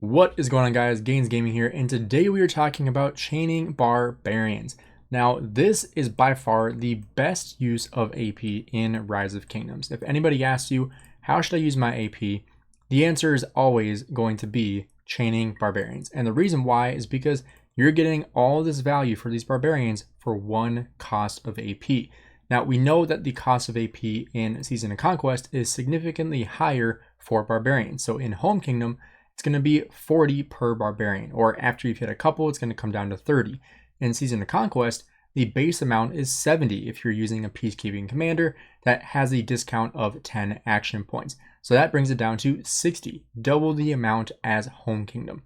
What is going on, guys? Gainz Gaming here, and today we are talking about chaining barbarians. Now, this is by far the best use of AP in Rise of Kingdoms. If anybody asks you, how should I use my AP? The answer is always going to be chaining barbarians. And the reason why is because you're getting all this value for these barbarians for one cost of AP. Now, we know that the cost of AP in Season of Conquest is significantly higher for barbarians. So in Home Kingdom, it's going to be 40 per barbarian, or after you've hit a couple, it's going to come down to 30. In Season of Conquest, the base amount is 70 if you're using a peacekeeping commander that has a discount of 10 action points. So that brings it down to 60, double the amount as Home Kingdom.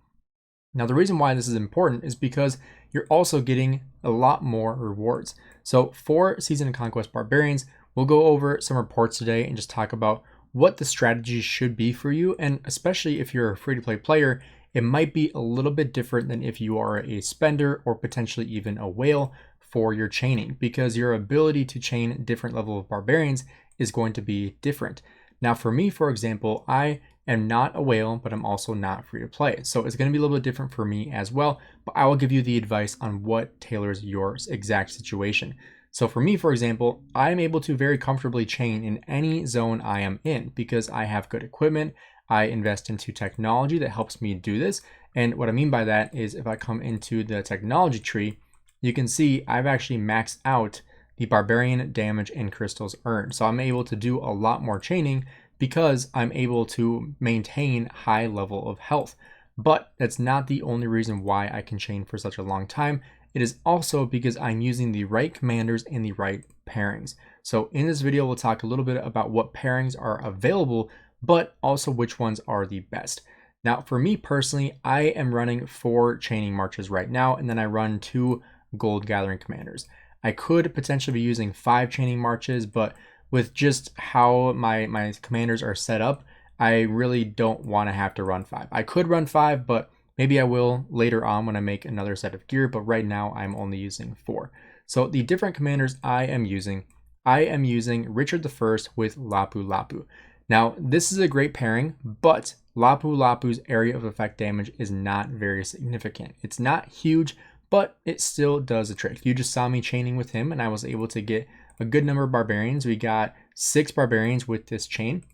Now, the reason why this is important is because you're also getting a lot more rewards. So for Season of Conquest barbarians, we'll go over some reports today and just talk about what the strategy should be for you. And especially if you're a free-to-play player, it might be a little bit different than if you are a spender or potentially even a whale for your chaining, because your ability to chain different level of barbarians is going to be different. Now, for me, for example, I am not a whale, but I'm also not free to play. So it's going to be a little bit different for me as well, but I will give you the advice on what tailors your exact situation. So for me, for example, I'm able to very comfortably chain in any zone I am in because I have good equipment. I invest into technology that helps me do this. And what I mean by that is if I come into the technology tree, you can see I've actually maxed out the barbarian damage and crystals earned. So I'm able to do a lot more chaining because I'm able to maintain high level of health. But that's not the only reason why I can chain for such a long time. It is also because I'm using the right commanders and the right pairings. So in this video, we'll talk a little bit about what pairings are available, but also which ones are the best. Now, for me personally, I am running 4 chaining marches right now, and then I run 2 gold gathering commanders. I could potentially be using 5 chaining marches, but with just how my commanders are set up, I really don't want to have to run 5. I could run 5, but maybe I will later on when I make another set of gear, but right now I'm only using 4. So the different commanders I am using Richard I with Lapu Lapu. Now, this is a great pairing, but Lapu Lapu's area of effect damage is not very significant. It's not huge, but it still does the trick. You just saw me chaining with him, and I was able to get a good number of barbarians. We got 6 barbarians with this chain.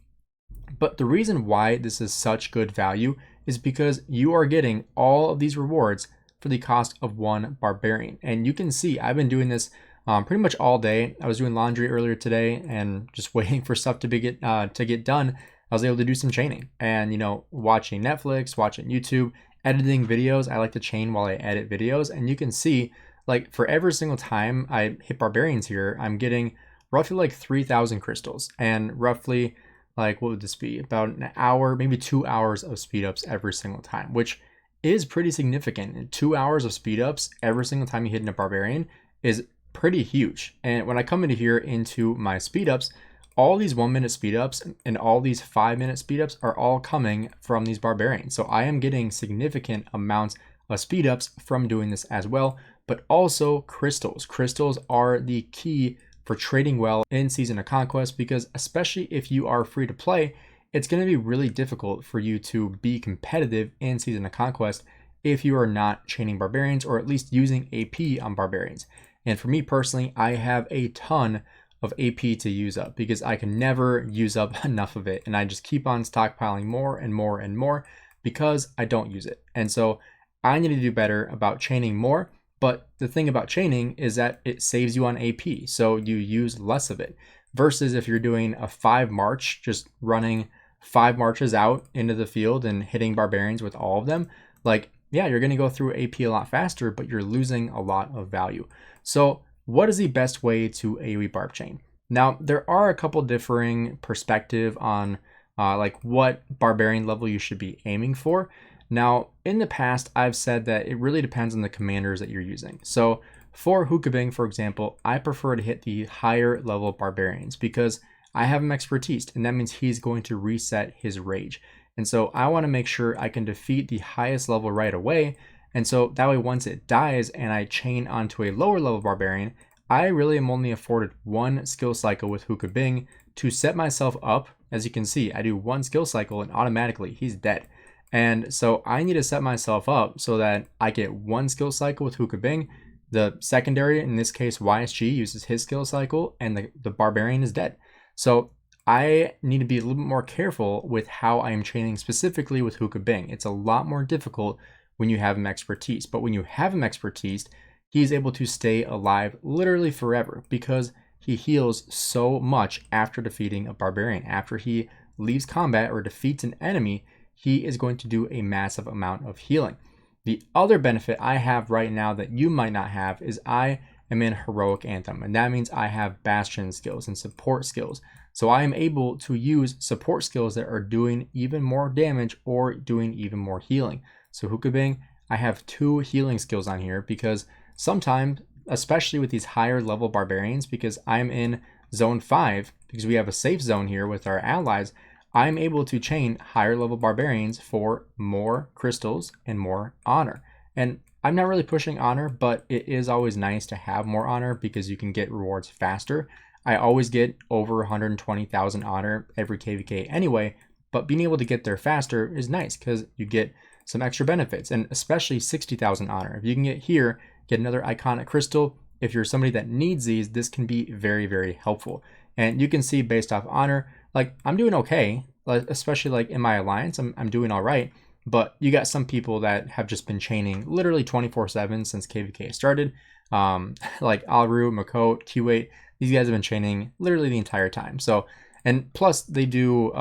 But the reason why this is such good value is because you are getting all of these rewards for the cost of 1 barbarian. And you can see I've been doing this pretty much all day. I was doing laundry earlier today and just waiting for stuff to get done. I was able to do some chaining and, watching Netflix, watching YouTube, editing videos. I like to chain while I edit videos. And you can see, like, for every single time I hit barbarians here, I'm getting roughly like 3,000 crystals and roughly, like, what would this be? About an hour, maybe 2 hours of speed ups every single time, which is pretty significant. And 2 hours of speed ups every single time you hit in a barbarian is pretty huge. And when I come into here into my speed ups, all these 1-minute speed ups and all these 5-minute speed ups are all coming from these barbarians. So I am getting significant amounts of speed ups from doing this as well, but also crystals. Crystals are the key for trading well in Season of Conquest, because especially if you are free to play, it's going to be really difficult for you to be competitive in Season of Conquest if you are not chaining barbarians or at least using AP on barbarians. And for me personally, I have a ton of AP to use up because I can never use up enough of it. And I just keep on stockpiling more and more and more because I don't use it. And so I need to do better about chaining more. But the thing about chaining is that it saves you on AP, so you use less of it. Versus if you're doing a 5 march, just running 5 marches out into the field and hitting barbarians with all of them, like, yeah, you're going to go through AP a lot faster, but you're losing a lot of value. So what is the best way to AoE barb chain? Now, there are a couple differing perspectives on like what barbarian level you should be aiming for. Now, in the past, I've said that it really depends on the commanders that you're using. So for Hukabing, for example, I prefer to hit the higher level barbarians because I have him expertise, and that means he's going to reset his rage. And so I want to make sure I can defeat the highest level right away. And so that way, once it dies and I chain onto a lower level barbarian, I really am only afforded 1 skill cycle with Hukabing to set myself up. As you can see, I do 1 skill cycle and automatically he's dead. And so I need to set myself up so that I get one skill cycle with Hookah Bing. The secondary, in this case YSG, uses his skill cycle, and the barbarian is dead. So I need to be a little bit more careful with how I am chaining specifically with Hookah Bing. It's a lot more difficult when you have him expertise, but when you have him expertise, he's able to stay alive literally forever because he heals so much after defeating a barbarian. After he leaves combat or defeats an enemy, he is going to do a massive amount of healing. The other benefit I have right now that you might not have is I am in Heroic Anthem, and that means I have bastion skills and support skills. So I am able to use support skills that are doing even more damage or doing even more healing. So Hookah Bing, I have 2 healing skills on here because sometimes, especially with these higher level barbarians, because I'm in zone 5, because we have a safe zone here with our allies, I'm able to chain higher level barbarians for more crystals and more honor. And I'm not really pushing honor, but it is always nice to have more honor because you can get rewards faster. I always get over 120,000 honor every KVK anyway, but being able to get there faster is nice because you get some extra benefits, and especially 60,000 honor. If you can get here, get another iconic crystal, if you're somebody that needs these, this can be very, very helpful. And you can see based off honor, like I'm doing okay, especially like in my alliance, I'm doing all right. But you got some people that have just been chaining literally 24/7 since KVK started. Like Alru, Makot, Q8, these guys have been chaining literally the entire time. So, and plus they do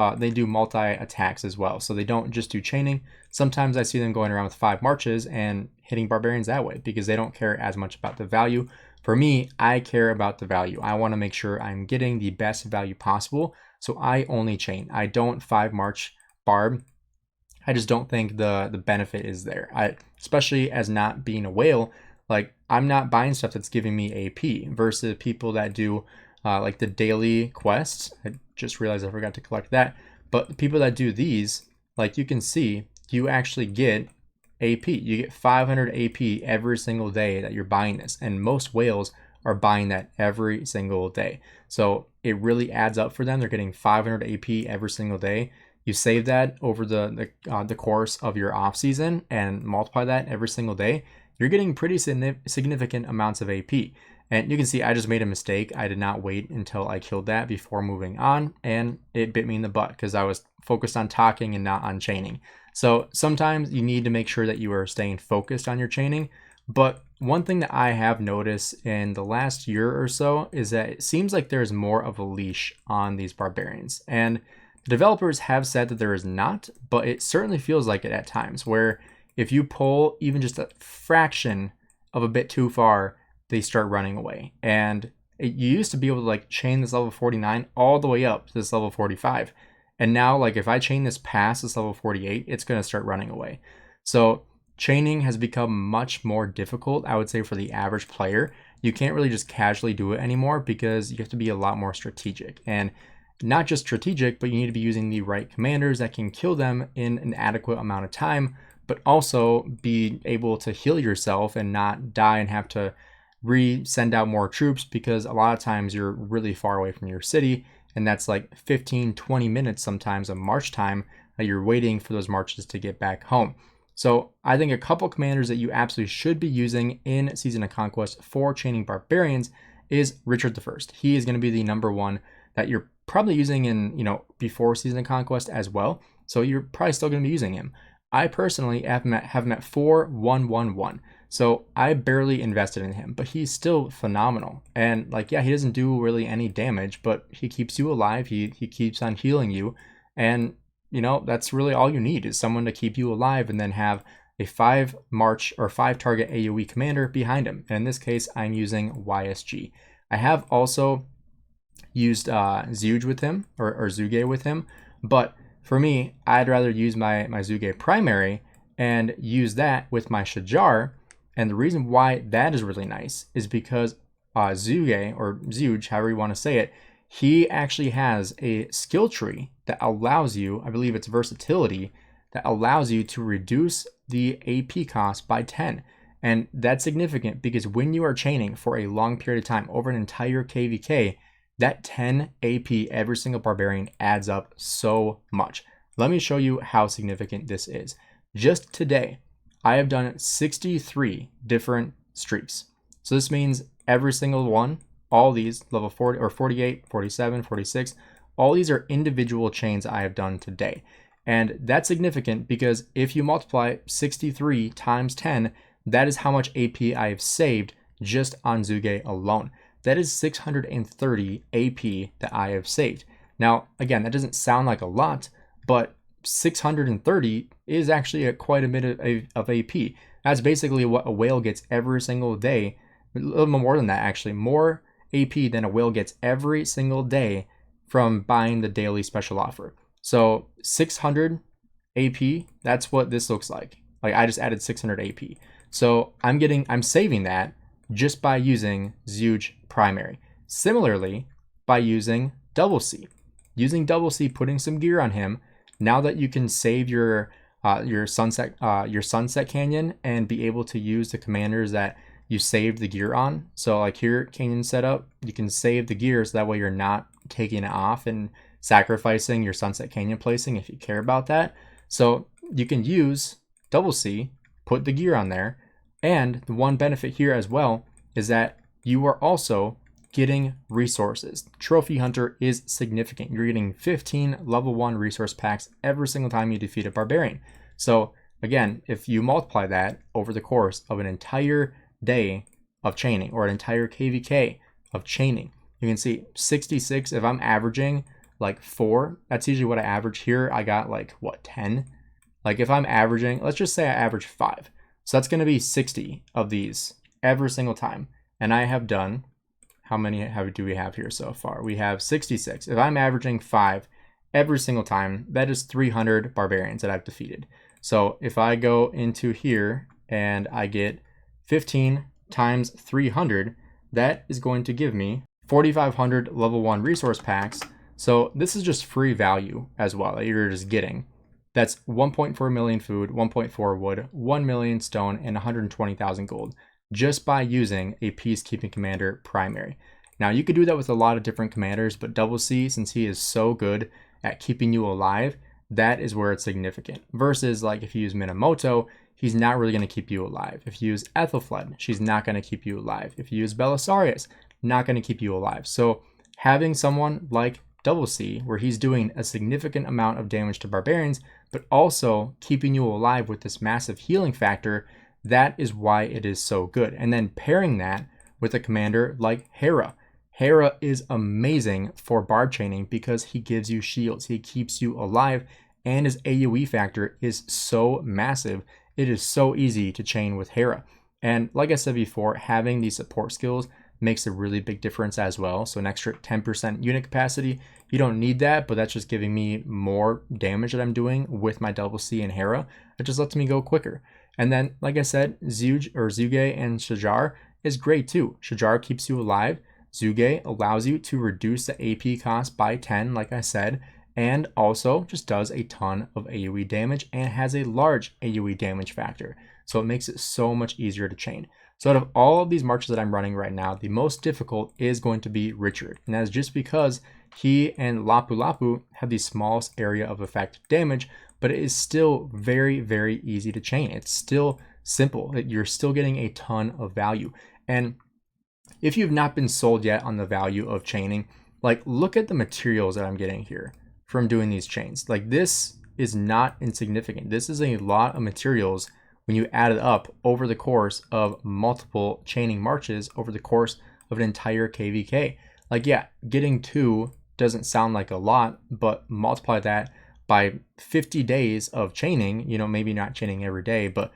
multi attacks as well. So they don't just do chaining. Sometimes I see them going around with 5 marches and hitting barbarians that way because they don't care as much about the value. For me, I care about the value. I want to make sure I'm getting the best value possible. So I only chain. I don't 5 march Barb. I just don't think the benefit is there. Especially as not being a whale, like I'm not buying stuff that's giving me AP versus people that do like the daily quests. I just realized I forgot to collect that. But people that do these, like you can see, you actually get AP. You get 500 AP every single day that you're buying this. And most whales are buying that every single day. So it really adds up for them. They're getting 500 AP every single day. You save that over the course of your off season and multiply that every single day. You're getting pretty significant amounts of AP. And you can see I just made a mistake. I did not wait until I killed that before moving on, and it bit me in the butt because I was focused on talking and not on chaining. So sometimes you need to make sure that you are staying focused on your chaining. But one thing that I have noticed in the last year or so is that it seems like there's more of a leash on these barbarians. And the developers have said that there is not, but it certainly feels like it at times, where if you pull even just a fraction of a bit too far, they start running away. And you used to be able to like chain this level 49 all the way up to this level 45. And now, like if I chain this past this level 48, it's going to start running away. So chaining has become much more difficult, I would say, for the average player. You can't really just casually do it anymore because you have to be a lot more strategic. And not just strategic, but you need to be using the right commanders that can kill them in an adequate amount of time, but also be able to heal yourself and not die and have to send out more troops, because a lot of times you're really far away from your city, and that's like 15-20 minutes sometimes of march time that you're waiting for those marches to get back home. So I think a couple commanders that you absolutely should be using in Season of Conquest for chaining barbarians is Richard the First. He is going to be the number one that you're probably using in, before Season of Conquest as well. So you're probably still going to be using him. I personally have him at 4-1-1-1. So I barely invested in him, but he's still phenomenal. And like, yeah, he doesn't do really any damage, but he keeps you alive. He keeps on healing you. And, that's really all you need is someone to keep you alive, and then have a 5 march or 5 target AoE commander behind him. And in this case, I'm using YSG. I have also used Zuge with him, or Zuge with him, but for me, I'd rather use my Zuge primary and use that with my Shajar. And the reason why that is really nice is because Zuge, or Zuge, however you want to say it, he actually has a skill tree that allows you, I believe it's versatility, that allows you to reduce the AP cost by 10. And that's significant because when you are chaining for a long period of time over an entire KVK, that 10 AP every single barbarian adds up so much. let me show you how significant this is. Just today, I have done 63 different streaks. So this means every single one, all these level 40 or 48, 47, 46, all these are individual chains I have done today. And that's significant because if you multiply 63 times 10, that is how much AP I have saved just on Zuge alone. That is 630 AP that I have saved. Now, again, that doesn't sound like a lot, but 630 is actually quite a bit of AP. That's basically what a whale gets every single day. A little more than that, actually. More AP than a whale gets every single day from buying the daily special offer. So 600 AP, that's what this looks like. Like I just added 600 AP. So I'm saving that just by using Zuge primary. Similarly, by using Double C. Using Double C, putting some gear on him, now that you can save your sunset canyon and be able to use the commanders that you saved the gear on. So like here, canyon setup, you can save the gear so that way you're not taking it off and sacrificing your sunset canyon placing if you care about that. So you can use Double C, put the gear on there, and the one benefit here as well is that you are also getting resources. Trophy Hunter is significant. You're getting 15 level 1 resource packs every single time you defeat a barbarian. So again, if you multiply that over the course of an entire day of chaining or an entire KVK of chaining, you can see 66. If I'm averaging like 4, that's usually what I average. Here I got like what, 10? Like if I'm averaging, let's just say I average 5. So that's going to be 60 of these every single time. And I have done, how many do we have here so far? We have 66. If I'm averaging 5 every single time, that is 300 barbarians that I've defeated. So if I go into here and I get 15 times 300, that is going to give me 4,500 level 1 resource packs. So this is just free value as well that you're just getting. That's 1.4 million food, 1.4 wood, 1 million stone, and 120,000 gold just by using a peacekeeping commander primary. Now you could do that with a lot of different commanders, but Double C, since he is so good at keeping you alive, that is where it's significant. Versus like if you use Minamoto, he's not really going to keep you alive. If you use Ethelfled, she's not going to keep you alive. If you use Belisarius, not going to keep you alive. So having someone like Double C, where he's doing a significant amount of damage to barbarians, but also keeping you alive with this massive healing factor, that is why it is so good. And then pairing that with a commander like Hera. Hera is amazing for Barb chaining because he gives you shields, he keeps you alive, and his AoE factor is so massive. It is so easy to chain with Hera. And like I said before, having these support skills makes a really big difference as well. So an extra 10% unit capacity, you don't need that, but that's just giving me more damage that I'm doing with my Double C and Hera. It just lets me go quicker. And then, like I said, Zuge and Shajar is great too. Shajar keeps you alive. Zuge allows you to reduce the AP cost by 10, like I said, and also just does a ton of AoE damage and has a large AoE damage factor. So it makes it so much easier to chain. So out of all of these marches that I'm running right now, the most difficult is going to be Richard. And that's just because he and Lapu Lapu have the smallest area of effect damage, but it is still very, very easy to chain. It's still simple. You're still getting a ton of value. And if you've not been sold yet on the value of chaining, like look at the materials that I'm getting here from doing these chains. Like this is not insignificant. This is a lot of materials when you add it up over the course of multiple chaining marches over the course of an entire KVK. Like yeah, getting 2 doesn't sound like a lot, but multiply that by 50 days of chaining, you know, maybe not chaining every day, but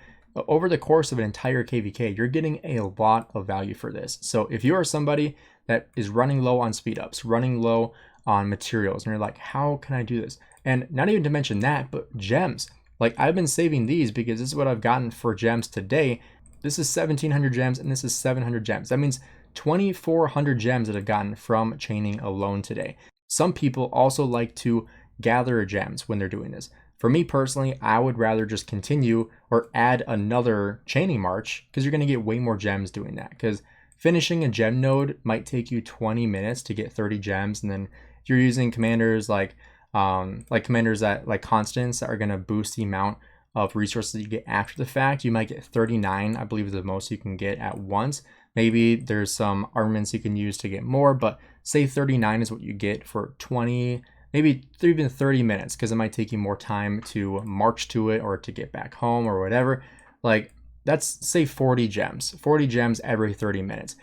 over the course of an entire KVK, you're getting a lot of value for this. So if you are somebody that is running low on speed ups, running low on materials, and you're like, how can I do this? And not even to mention that, but gems. Like I've been saving these because this is what I've gotten for gems today. This is 1,700 gems and this is 700 gems. That means 2,400 gems that I've gotten from chaining alone today. Some people also like to gather gems when they're doing this. For me personally, I would rather just continue or add another chaining march because you're going to get way more gems doing that. Because finishing a gem node might take you 20 minutes to get 30 gems. And then if you're using commanders like like commanders that like constants that are going to boost the amount of resources you get after the fact. You might get 39, I believe is the most you can get at once. Maybe there's some armaments you can use to get more, but say 39 is what you get for 20, maybe even 30 minutes, because it might take you more time to march to it or to get back home or whatever. Like that's say 40 gems every 30 minutes.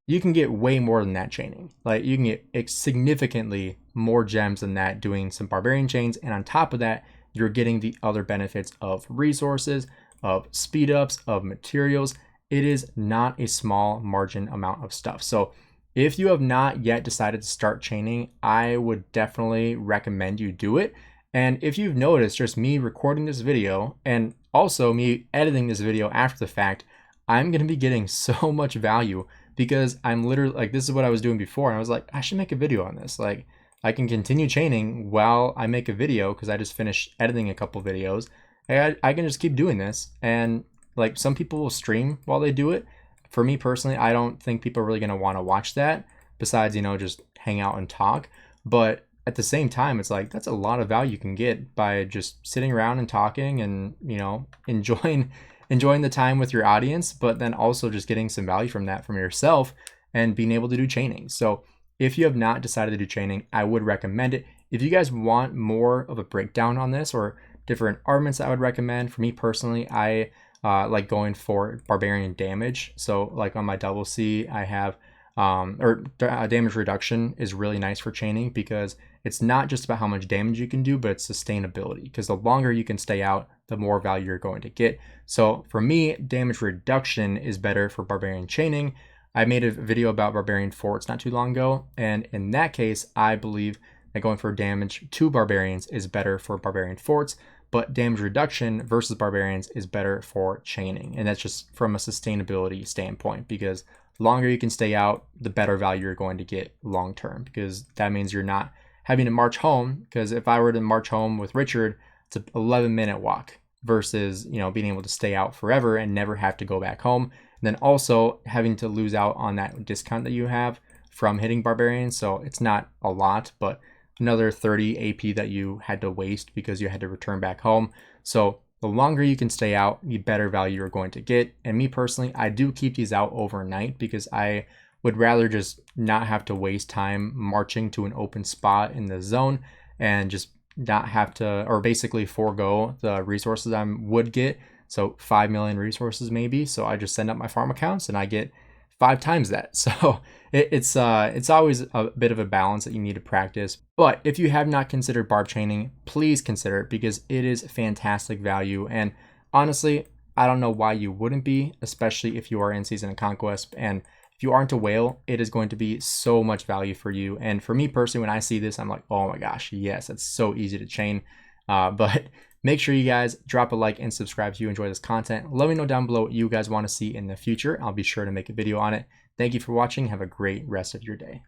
You can get way more than that chaining. Like you can get significantly more gems than that doing some barbarian chains. And on top of that, you're getting the other benefits of resources, of speed ups, of materials. It is not a small margin amount of stuff. So if you have not yet decided to start chaining, I would definitely recommend you do it. And if you've noticed, just me recording this video and also me editing this video after the fact, I'm going to be getting so much value because I'm literally like, this is what I was doing before. And I was like, I should make a video on this. Like I can continue chaining while I make a video because I just finished editing a couple videos. And I can just keep doing this. And like some people will stream while they do it. For me personally, I don't think people are really going to want to watch that besides, you know, just hang out and talk. But at the same time, it's like, that's a lot of value you can get by just sitting around and talking and, you know, enjoying the time with your audience, but then also just getting some value from that from yourself and being able to do chaining. So if you have not decided to do chaining, I would recommend it. If you guys want more of a breakdown on this or different armaments, I would recommend. For me personally, I like going for barbarian damage. So like on my double C, I have damage reduction is really nice for chaining because it's not just about how much damage you can do, but it's sustainability, because the longer you can stay out, the more value you're going to get. So for me, damage reduction is better for barbarian chaining. I made a video about barbarian forts not too long ago, and in that case, I believe that going for damage to barbarians is better for barbarian forts, but damage reduction versus barbarians is better for chaining. And that's just from a sustainability standpoint, because the longer you can stay out, the better value you're going to get long term, because that means you're not having to march home. Because if I were to march home with Richard, it's an 11-minute walk versus, you know, being able to stay out forever and never have to go back home. And then also having to lose out on that discount that you have from hitting barbarians. So it's not a lot, but another 30 AP that you had to waste because you had to return back home. So the longer you can stay out, the better value you're going to get. And me personally, I do keep these out overnight because I would rather just not have to waste time marching to an open spot in the zone and just not have to, or basically forego the resources I would get. So 5 million resources maybe. So I just send up my farm accounts and I get 5 times that. So it's always a bit of a balance that you need to practice. But if you have not considered barb chaining, please consider it because it is fantastic value. And honestly, I don't know why you wouldn't be, especially if you are in Season of Conquest. And if you aren't a whale, it is going to be so much value for you. And for me personally, when I see this, I'm like, oh my gosh, yes, it's so easy to chain. But make sure you guys drop a like and subscribe if you enjoy this content. Let me know down below what you guys want to see in the future. I'll be sure to make a video on it. Thank you for watching. Have a great rest of your day.